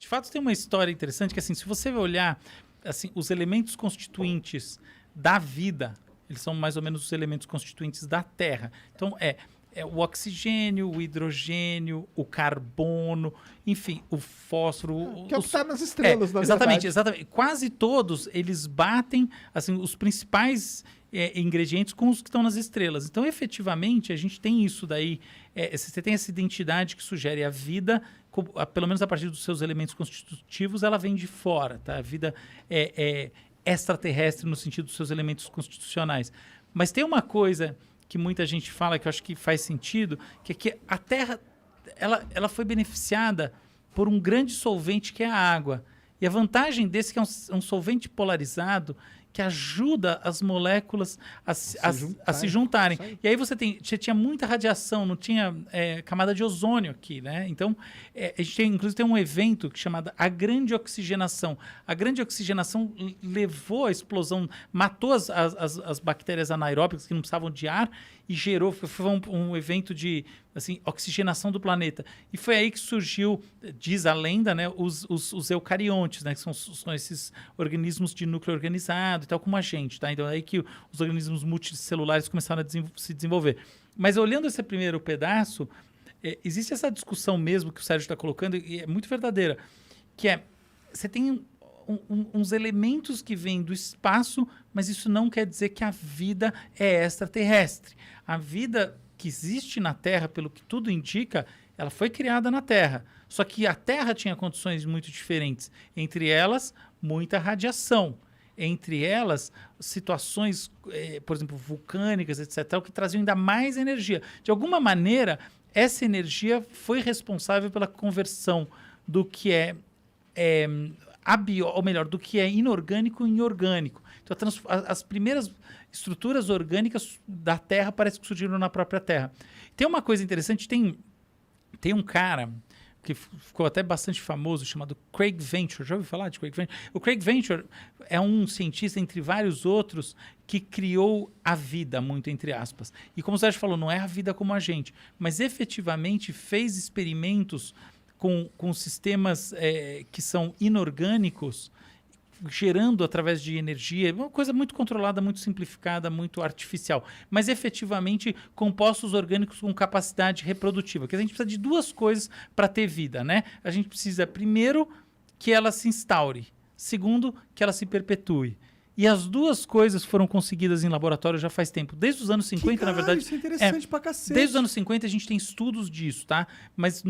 De fato, tem uma história interessante que, assim, se você olhar assim, os elementos constituintes da vida, eles são mais ou menos os elementos constituintes da Terra. Então, é o oxigênio, o hidrogênio, o carbono, enfim, o fósforo. Que é o que está nas estrelas, na exatamente, verdade. exatamente. Quase todos, eles batem assim, os principais ingredientes com os que estão nas estrelas. Então, efetivamente, a gente tem isso daí. Você tem essa identidade que sugere a vida, pelo menos a partir dos seus elementos constitutivos, ela vem de fora. Tá? A vida é extraterrestre no sentido dos seus elementos constitucionais. Mas tem uma coisa que muita gente fala, que eu acho que faz sentido, que é que a Terra ela foi beneficiada por um grande solvente que é a água. E a vantagem desse que é um solvente polarizado que ajuda as moléculas a se juntarem. E aí você tinha muita radiação, não tinha camada de ozônio aqui, né? Então, a gente inclusive tem um evento chamado a Grande Oxigenação. A Grande Oxigenação levou a explosão, matou as bactérias anaeróbicas que não precisavam de ar e gerou, foi um evento de assim, oxigenação do planeta. E foi aí que surgiu, diz a lenda, né, os eucariontes, né, que são esses organismos de núcleo organizado e tal, como a gente, tá? Então é aí que os organismos multicelulares começaram a se desenvolver. Mas olhando esse primeiro pedaço, existe essa discussão mesmo que o Sérgio está colocando, e é muito verdadeira, que você tem uns elementos que vêm do espaço, mas isso não quer dizer que a vida é extraterrestre. A vida que existe na Terra, pelo que tudo indica, ela foi criada na Terra. Só que a Terra tinha condições muito diferentes. Entre elas, muita radiação. Entre elas, situações, por exemplo, vulcânicas, etc., que traziam ainda mais energia. De alguma maneira, essa energia foi responsável pela conversão do que do que é inorgânico em orgânico. Então, as primeiras estruturas orgânicas da Terra parece que surgiram na própria Terra. Tem uma coisa interessante, tem um cara que ficou até bastante famoso, chamado Craig Venter. Já ouviu falar de Craig Venter? O Craig Venter é um cientista, entre vários outros, que criou a vida, muito entre aspas. E como o Sérgio falou, não é a vida como a gente, mas efetivamente fez experimentos com sistemas que são inorgânicos, gerando através de energia, uma coisa muito controlada, muito simplificada, muito artificial, mas efetivamente compostos orgânicos com capacidade reprodutiva, porque a gente precisa de duas coisas para ter vida, né? A gente precisa, primeiro, que ela se instaure, segundo, que ela se perpetue. E as duas coisas foram conseguidas em laboratório já faz tempo. Desde os anos 50, na verdade... Isso é interessante pra cacete. Desde os anos 50 a gente tem estudos disso, tá? Mas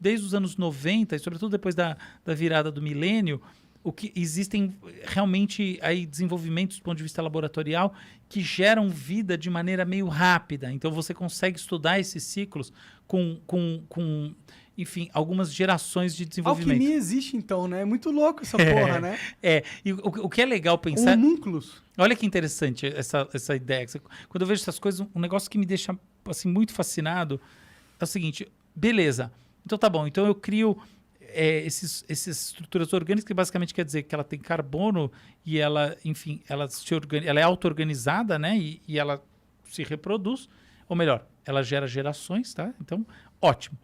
desde os anos 90, e sobretudo depois da virada do milênio, o que existem realmente aí desenvolvimentos do ponto de vista laboratorial que geram vida de maneira meio rápida. Então você consegue estudar esses ciclos com enfim, algumas gerações de desenvolvimento. Alquimia existe então, né? É muito louco essa porra, né? E o que é legal pensar... Homúnculos. Olha que interessante essa ideia. Quando eu vejo essas coisas, um negócio que me deixa assim, muito fascinado é o seguinte, beleza, então tá bom, então eu crio essas estruturas orgânicas, que basicamente quer dizer que ela tem carbono e ela, enfim, ela é auto-organizada, né? E ela se reproduz, ou melhor, ela gera gerações, tá? Então, ótimo.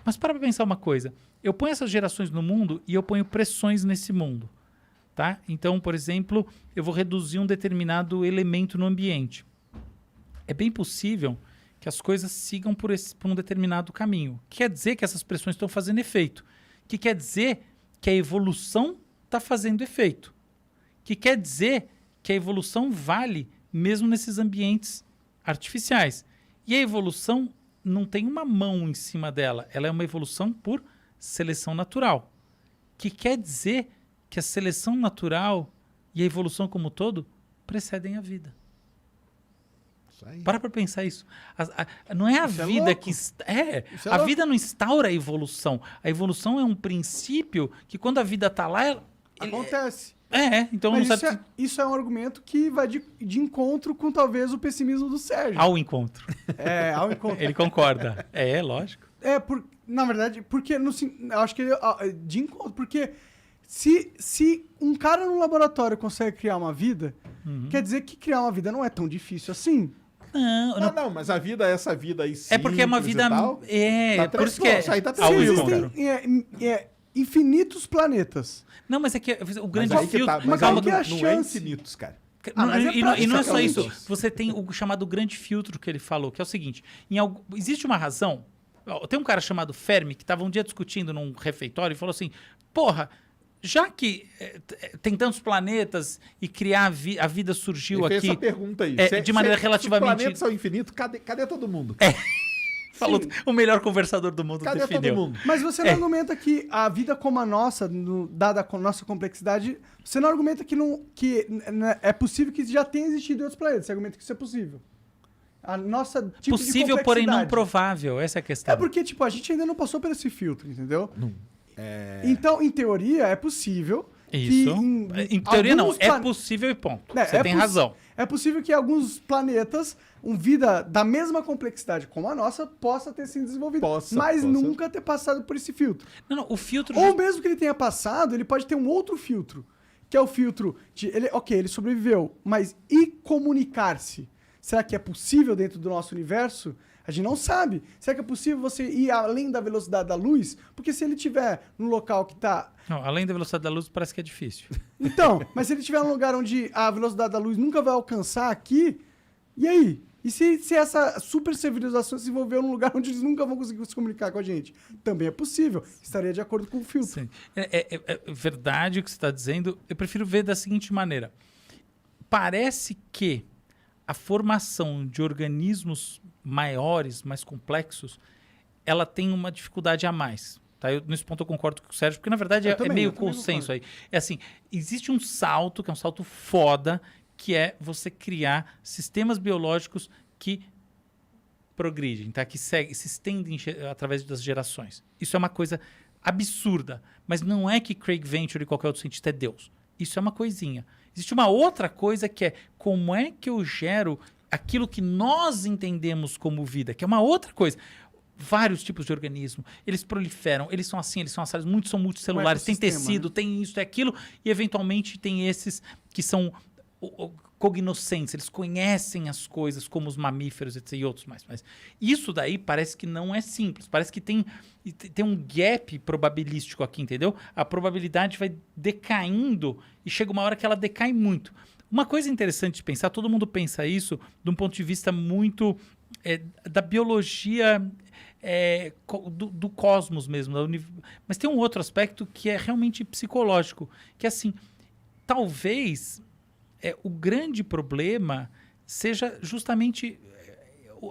Mas para pensar uma coisa, eu ponho essas gerações no mundo e eu ponho pressões nesse mundo, tá? Então, por exemplo, eu vou reduzir um determinado elemento no ambiente. É bem possível que as coisas sigam por um determinado caminho. Quer dizer que essas pressões estão fazendo efeito. Que quer dizer que a evolução está fazendo efeito. Que quer dizer que a evolução vale mesmo nesses ambientes artificiais. E a evolução não tem uma mão em cima dela. Ela é uma evolução por seleção natural. Que quer dizer que a seleção natural e a evolução como um todo precedem a vida. Para pensar isso. Não é a vida que... A vida não instaura a evolução. A evolução é um princípio que quando a vida está lá... Acontece. Então... Mas isso é um argumento que vai de encontro com talvez o pessimismo do Sérgio. Ao encontro. Ao encontro. Ele concorda. Lógico. Na verdade, porque eu acho que de encontro, porque se um cara no laboratório consegue criar uma vida, quer dizer que criar uma vida não é tão difícil assim. Não, mas a vida, essa vida aí simples é porque é uma vida... Tal, por isso que é... Aí tá infinitos planetas. Não, mas é que o grande Mas aí que filtro... tá, mas calma aí que a não é chance- infinitos, cara. E não é só praticamente. isso. Você tem o chamado grande filtro que ele falou, que é o seguinte. Existe uma razão... Tem um cara chamado Fermi que estava um dia discutindo num refeitório e falou assim, porra, já que tem tantos planetas e criar a vida surgiu Ele fez aqui... essa pergunta aí. de maneira relativamente... Se os planetas são infinitos, cadê todo mundo? Falou o melhor conversador do mundo Cadê definiu. todo mundo? Mas você não argumenta que a vida como a nossa, dada a nossa complexidade, você não argumenta que é possível que já tenha existido em outros planetas. Você argumenta que isso é possível. A nossa tipo Possível, de porém não complexidade. provável. Essa é a questão. É porque, tipo, a gente ainda não passou por esse filtro, entendeu? Não. Então, em teoria, é possível Isso. que Em teoria não, alguns é possível e ponto. Você tem razão. É possível que alguns planetas, vida da mesma complexidade como a nossa, possa ter sido desenvolvido, mas nunca ter passado por esse filtro. Não, o filtro... Ou mesmo que ele tenha passado, ele pode ter um outro filtro, que é o filtro de... ele sobreviveu, mas e comunicar-se? Será que é possível dentro do nosso universo? A gente não sabe. Será que é possível você ir além da velocidade da luz? Porque se ele estiver num local que está... Não, além da velocidade da luz, parece que é difícil. Então, mas se ele estiver num lugar onde a velocidade da luz nunca vai alcançar aqui, e aí? E se essa super civilização se desenvolveu num lugar onde eles nunca vão conseguir se comunicar com a gente? Também é possível. Estaria de acordo com o filtro. Sim. É verdade o que você está dizendo. Eu prefiro ver da seguinte maneira. Parece que a formação de organismos maiores, mais complexos, ela tem uma dificuldade a mais. Tá? Nesse ponto eu concordo com o Sérgio, porque na verdade é meio consenso aí. É assim, existe um salto, que é um salto foda, que é você criar sistemas biológicos que progridem, tá? Que se estendem através das gerações. Isso é uma coisa absurda, mas não é que Craig Venter e qualquer outro cientista é Deus. Isso é uma coisinha. Existe uma outra coisa que é como é que eu gero aquilo que nós entendemos como vida, que é uma outra coisa. Vários tipos de organismo, eles proliferam, eles são assim, eles são assados, muitos são multicelulares, tem tecido, né? tem isso, tem aquilo, e eventualmente tem esses que são cognoscentes, eles conhecem as coisas como os mamíferos etc, e outros mais. Mas isso daí parece que não é simples, parece que tem um gap probabilístico aqui, entendeu? A probabilidade vai decaindo e chega uma hora que ela decai muito. Uma coisa interessante de pensar, todo mundo pensa isso de um ponto de vista muito da biologia do cosmos mesmo, mas tem um outro aspecto que é realmente psicológico, que é assim, talvez o grande problema seja justamente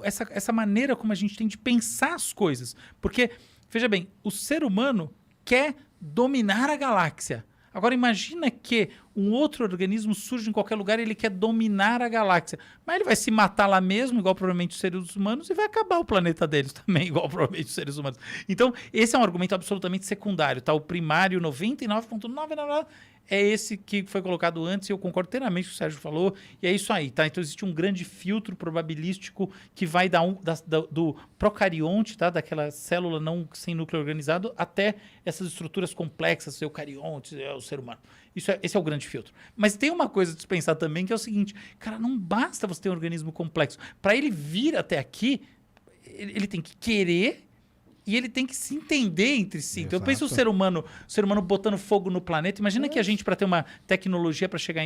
essa maneira como a gente tem de pensar as coisas. Porque, veja bem, o ser humano quer dominar a galáxia. Agora imagina que um outro organismo surge em qualquer lugar e ele quer dominar a galáxia. Mas ele vai se matar lá mesmo, igual provavelmente os seres humanos, e vai acabar o planeta deles também, igual provavelmente os seres humanos. Então, esse é um argumento absolutamente secundário, tá? O primário 99,999 é esse que foi colocado antes, e eu concordo inteiramente com o que o Sérgio falou, e é isso aí, tá? Então existe um grande filtro probabilístico que vai do procarionte, tá? Daquela célula não sem núcleo organizado, até essas estruturas complexas, eucariontes, o ser humano. Esse é o grande filtro. Mas tem uma coisa de se pensar também, que é o seguinte, cara, não basta você ter um organismo complexo. Para ele vir até aqui, ele tem que querer e ele tem que se entender entre si. Então, eu penso o ser humano botando fogo no planeta. Imagina que a gente, para ter uma tecnologia para chegar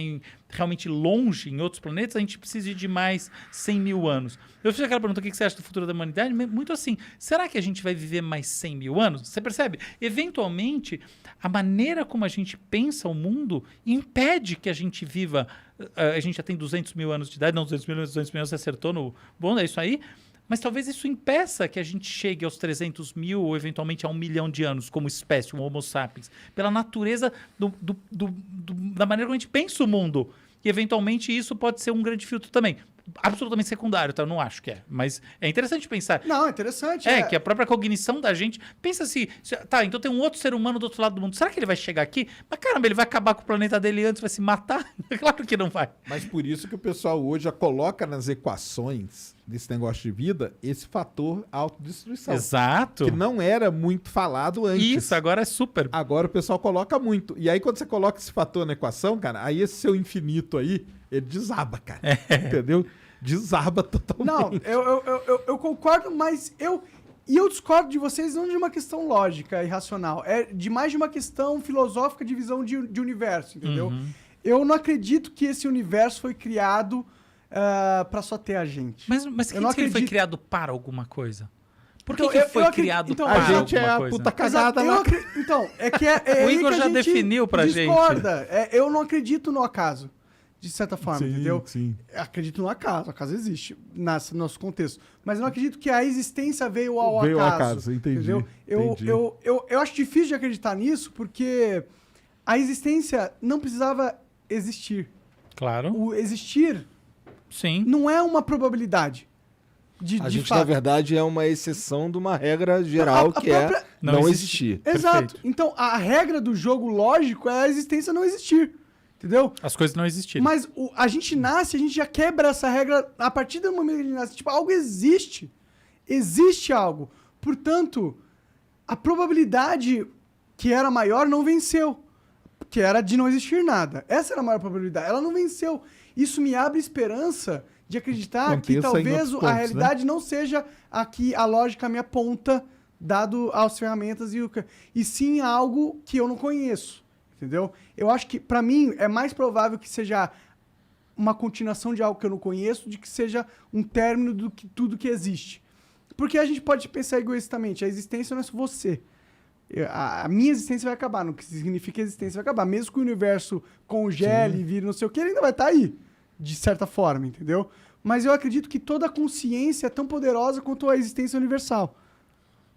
realmente longe em outros planetas, a gente precisa de mais 100 mil anos. Eu fiz aquela pergunta, o que você acha do futuro da humanidade? Muito assim, será que a gente vai viver mais 100 mil anos? Você percebe? Eventualmente, a maneira como a gente pensa o mundo impede que a gente viva... A gente já tem 200 mil anos de idade, não 200 mil anos, você acertou no... Bom, é isso aí. Mas talvez isso impeça que a gente chegue aos 300 mil ou eventualmente a 1 milhão de anos como espécie, um Homo sapiens, pela natureza da maneira como a gente pensa o mundo. E eventualmente isso pode ser um grande filtro também. Absolutamente secundário, tá? Eu não acho que é. Mas é interessante pensar. Não, é interessante. Que a própria cognição da gente... Pensa assim, tá, então tem um outro ser humano do outro lado do mundo. Será que ele vai chegar aqui? Mas caramba, ele vai acabar com o planeta dele antes, vai se matar? Claro que não vai. Mas por isso que o pessoal hoje já coloca nas equações desse negócio de vida esse fator autodestruição. Exato. Que não era muito falado antes. Isso, agora é super. Agora o pessoal coloca muito. E aí quando você coloca esse fator na equação, cara, aí esse seu infinito aí, ele desaba, cara. Entendeu? Desaba totalmente. Não, eu concordo, mas E eu discordo de vocês não de uma questão lógica e racional, é de mais de uma questão filosófica de visão de universo, entendeu? Eu não acredito que esse universo foi criado pra só ter a gente. Mas Eu quem não diz que ele foi acredito. criado para alguma coisa? Por que, Então, que ele eu foi acredito- criado então, para A gente alguma é a coisa? puta cagada lá. Então, é que é O aí Igor que a já gente definiu pra gente. discorda. Eu não acredito no acaso, de certa forma, entendeu? Sim. Acredito no acaso, o acaso existe no nosso contexto. Mas eu não acredito que a existência veio ao Veio ao acaso. acaso, entendi, Entendeu? entendi. Eu acho difícil de acreditar nisso, porque a existência não precisava existir. Claro, O existir sim. não é uma probabilidade. A De gente, fato. na verdade, é uma exceção de uma regra geral A que é própria- Não não existir. existir. Exato. Perfeito. Então, a regra do jogo lógico é a existência não existir. Entendeu? As coisas não existiram. Mas a gente nasce, a gente já quebra essa regra a partir do momento que a gente nasce. Tipo, algo existe. Existe algo. Portanto, a probabilidade que era maior não venceu. Que era de não existir nada. Essa era a maior probabilidade. Ela não venceu. Isso me abre esperança de acreditar que Aconteça em talvez outros a pontos, realidade não seja a que a lógica me aponta, dado as ferramentas e sim algo que eu não conheço. Entendeu? Eu acho que, pra mim, é mais provável que seja uma continuação de algo que eu não conheço do que seja um término do que tudo que existe. Porque a gente pode pensar egoístamente, a existência não é só você. A minha existência vai acabar, não significa que a existência vai acabar. Mesmo que o universo congele e vire não sei o que, ele ainda vai estar aí, de certa forma, entendeu? Mas eu acredito que toda a consciência é tão poderosa quanto a existência universal.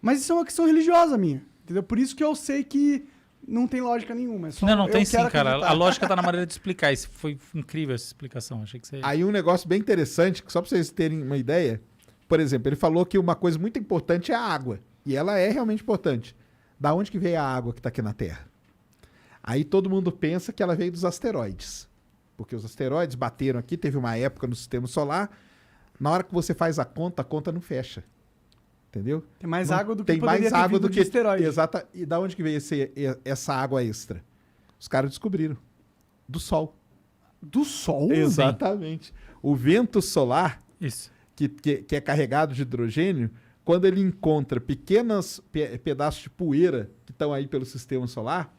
Mas isso é uma questão religiosa minha, entendeu? Por isso que eu sei que não tem lógica nenhuma. É só Não, eu tem sim, quero cara. acreditar. A lógica tá na maneira de explicar. Isso foi incrível essa explicação. Achei que você. Aí um negócio bem interessante, que só pra vocês terem uma ideia, por exemplo, ele falou que uma coisa muito importante é a água. E ela é realmente importante. Da onde que veio a água que tá aqui na Terra? Aí todo mundo pensa que ela veio dos asteroides. Porque os asteroides bateram aqui, teve uma época no sistema solar. Na hora que você faz a conta não fecha. Entendeu? Tem mais Não- água do que tem poderia mais ter água vindo do de que esteroide. Exata. E da onde que veio essa água extra? Os caras descobriram. Do Sol. Do Sol? Exatamente. O vento solar, Isso. que é carregado de hidrogênio, quando ele encontra pequenos pedaços de poeira que estão aí pelo sistema solar,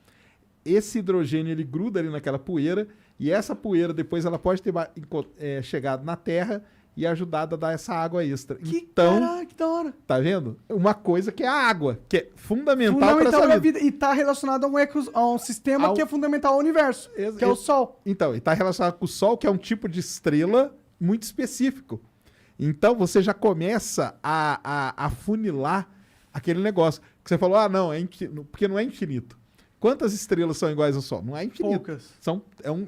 esse hidrogênio ele gruda ali naquela poeira e essa poeira depois ela pode ter chegado na Terra e ajudado a dar essa água extra. Então, Caraca, que da hora. tá vendo? Uma coisa que é a água, que é fundamental para Fundamental essa na vida. vida. E tá relacionado a um sistema Ao- que é fundamental ao universo, que é o Sol. Então, e está relacionado com o Sol, que é um tipo de estrela muito específico. Então, você já começa a funilar aquele negócio. Que você falou, não, porque não é infinito. Quantas estrelas são iguais ao Sol? Não é infinito. Poucas.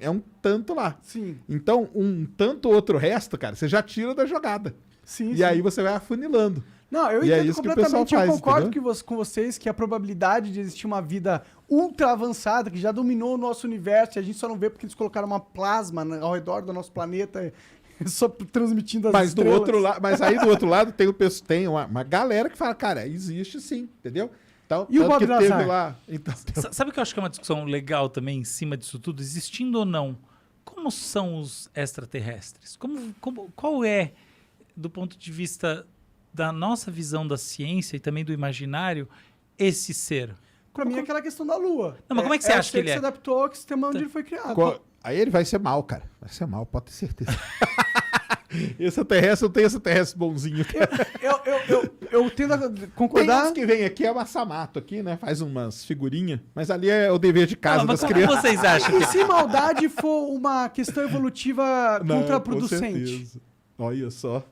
É um tanto lá. Sim. Então, um tanto outro resto, cara, você já tira da jogada. Sim, E aí você vai afunilando. Não, eu E é entendo isso que o pessoal completamente. Eu faz, concordo entendeu? com vocês que a probabilidade de existir uma vida ultra avançada, que já dominou o nosso universo, e a gente só não vê porque eles colocaram uma plasma ao redor do nosso planeta, só transmitindo as Mas do estrelas. outro lado, mas aí do outro lado tem uma galera que fala, cara, existe sim, entendeu? Então, E o tanto Bob que teve Lazar? lá. Então, Sabe o que eu acho que é uma discussão legal também em cima disso tudo? Existindo ou não, como são os extraterrestres? Qual é, do ponto de vista da nossa visão da ciência e também do imaginário, esse ser? Pra mim é aquela questão da Lua. Não, mas como é que você acha o que ele ser é? se adaptou ao sistema onde ele foi criado. aí ele vai ser mal, cara. Vai ser mal, pode ter certeza. Esse terrestre, eu tenho esse terrestre bonzinho. Eu tendo a Tem concordar. uns que vem aqui, é Massamato aqui, né? Faz umas figurinhas. Mas ali é o dever de casa Não, mas das como crianças. vocês acham E que se maldade for uma questão evolutiva Não, com contraproducente? certeza. Olha só.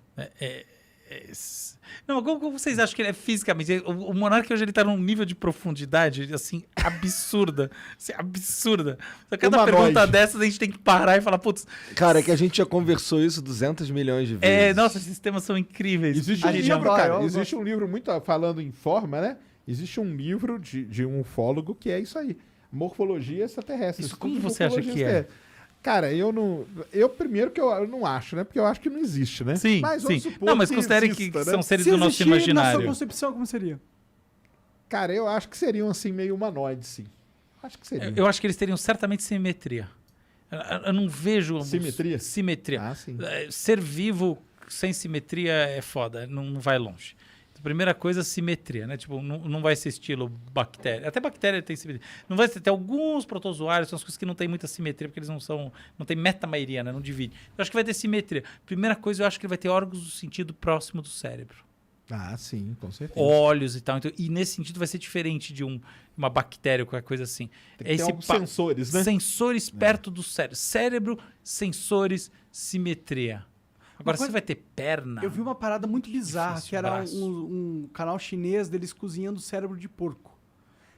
Não, como vocês acham que ele é fisicamente? O Monark hoje ele tá num nível de profundidade, assim, absurda. Assim, absurda. A cada Humanoide. pergunta dessas a gente tem que parar e falar, putz, Cara, é que a gente já conversou isso 200 milhões de vezes. nossa, esses sistemas são incríveis. Existe um A gente livro, adora, cara. eu Existe um livro muito falando em forma, né? Existe um livro de um ufólogo que é isso aí. Morfologia extraterrestre. Isso Estudo como de você acha morfologia que é? extraterrestre. Cara, eu não. Eu primeiro que eu não acho, né? Porque eu acho que não existe, né? Sim, mas sim. vamos supor Não, mas que considere exista, que né? são seres Se do nosso existir, na sua imaginário. concepção, como seria? Cara, eu acho que seriam assim meio humanoides, sim. Acho que seriam. Eu acho que eles teriam certamente simetria. Eu não vejo... Simetria? Simetria. Ah, sim. Ser vivo sem simetria é foda, não vai longe. A primeira coisa, simetria, né? Tipo, não vai ser estilo bactéria. Até bactéria tem simetria. Não vai ter alguns protozoários, são as coisas que não tem muita simetria, porque eles não tem metamaioria, né? Não divide. Eu acho que vai ter simetria. Primeira coisa, eu acho que ele vai ter órgãos do sentido próximo do cérebro. Ah, sim, com certeza. Olhos e tal. Então, e nesse sentido vai ser diferente de uma bactéria ou qualquer coisa assim. Tem que ter alguns sensores, né? Sensores perto do cérebro. Cérebro, sensores, simetria. Agora, você vai ter perna. Eu vi uma parada muito bizarra, Difícil, que era braço. um canal chinês deles cozinhando cérebro de porco.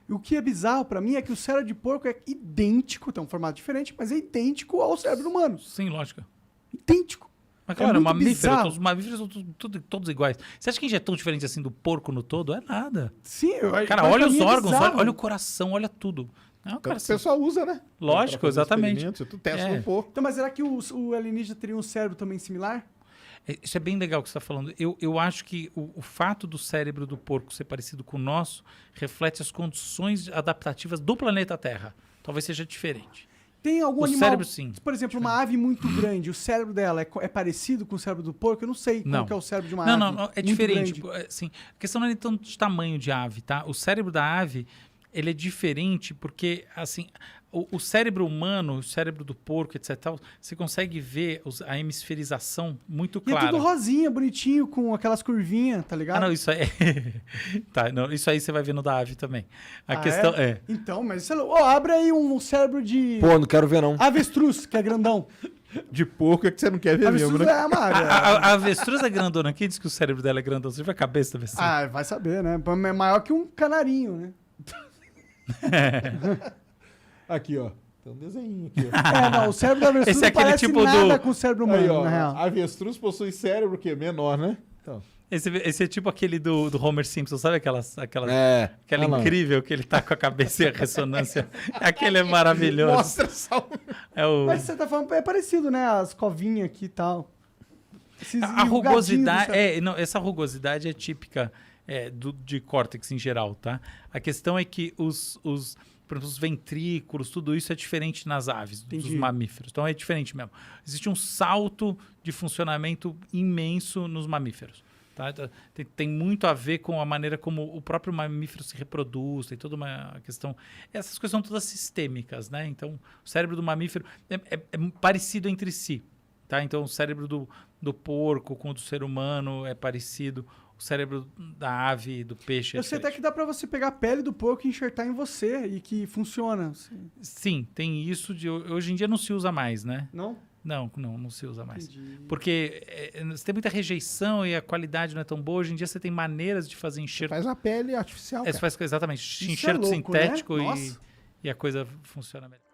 E o que é bizarro pra mim é que o cérebro de porco é idêntico, tem um formato diferente, mas é idêntico ao cérebro humano. Sem lógica. Idêntico. Mas claro, muito mamífero, bizarro. os mamíferos são todos iguais. Você acha que a gente é tão diferente assim do porco no todo? É nada. Sim, Cara, mas olha pra os mim é órgãos, bizarro. olha o coração, olha tudo. Não, Então, cara, o pessoal usa, né? Lógico, Pra fazer exatamente. experimentos, tu testa É. no porco. Então, mas será que o alienígena teria um cérebro também similar? Isso é bem legal o que você está falando. Eu acho que o fato do cérebro do porco ser parecido com o nosso reflete as condições adaptativas do planeta Terra. Talvez seja diferente. Tem algum O animal... cérebro, sim. Por exemplo, uma ave muito grande, o cérebro dela é parecido com o cérebro do porco? Eu não sei Não. qual que é o cérebro de uma Não, ave. não, é muito diferente. grande. Assim, a questão não é tanto de tamanho de ave, tá? O cérebro da ave, ele é diferente porque, assim, o cérebro humano, o cérebro do porco, etc. Tal, você consegue ver a hemisferização muito E é clara. tudo rosinha, bonitinho, com aquelas curvinhas, tá ligado? Ah, não, isso aí. Tá, não, isso aí você vai ver no da ave também. A Ah, questão é. Então, mas isso é louco. Ó, abre aí um cérebro de Pô, não quero ver, não. avestruz, que é grandão. De porco é que você não quer ver mesmo, Avestruz né? é uma ave. A avestruz é grandona. Quem diz que o cérebro dela é grandão? Você viu a cabeça da avestruz? Ah, vai saber, né? É maior que um canarinho, né? Aqui, ó. Tem um desenho aqui, ó. É, não, o cérebro da avestruz Esse é não aquele parece tipo nada do- com o cérebro humano, Aí, ó. na real. A avestruz possui cérebro que é menor, né? Então. Esse é tipo aquele do Homer Simpson, sabe aquela É. aquela olha lá. incrível que ele tá com a cabeça e a ressonância? Aquele é maravilhoso. Mostra só. É o... Mas você tá falando, é parecido, né? As covinhas aqui e tal. Esses A enrugadinhos do rugosidade, cérebro. não, essa rugosidade é típica de córtex em geral, tá? A questão é que por exemplo, os ventrículos, tudo isso é diferente nas aves, dos Entendi. mamíferos. Então é diferente mesmo. Existe um salto de funcionamento imenso nos mamíferos. Tá? Tem muito a ver com a maneira como o próprio mamífero se reproduz, tem toda uma questão. Essas coisas são todas sistêmicas, né? Então, o cérebro do mamífero é parecido entre si. Tá? Então, o cérebro do porco com o do ser humano é parecido. O cérebro da ave, do peixe. Eu sei até que dá pra você pegar a pele do porco e enxertar em você e que funciona. Assim. Sim, tem isso. Hoje em dia não se usa mais, né? Não? Não se usa mais. Entendi. Porque você tem muita rejeição e a qualidade não é tão boa. Hoje em dia você tem maneiras de fazer enxerto. Faz a pele artificial, Você cara. faz exatamente Isso é enxerto louco, né? sintético Nossa. e a coisa funciona melhor.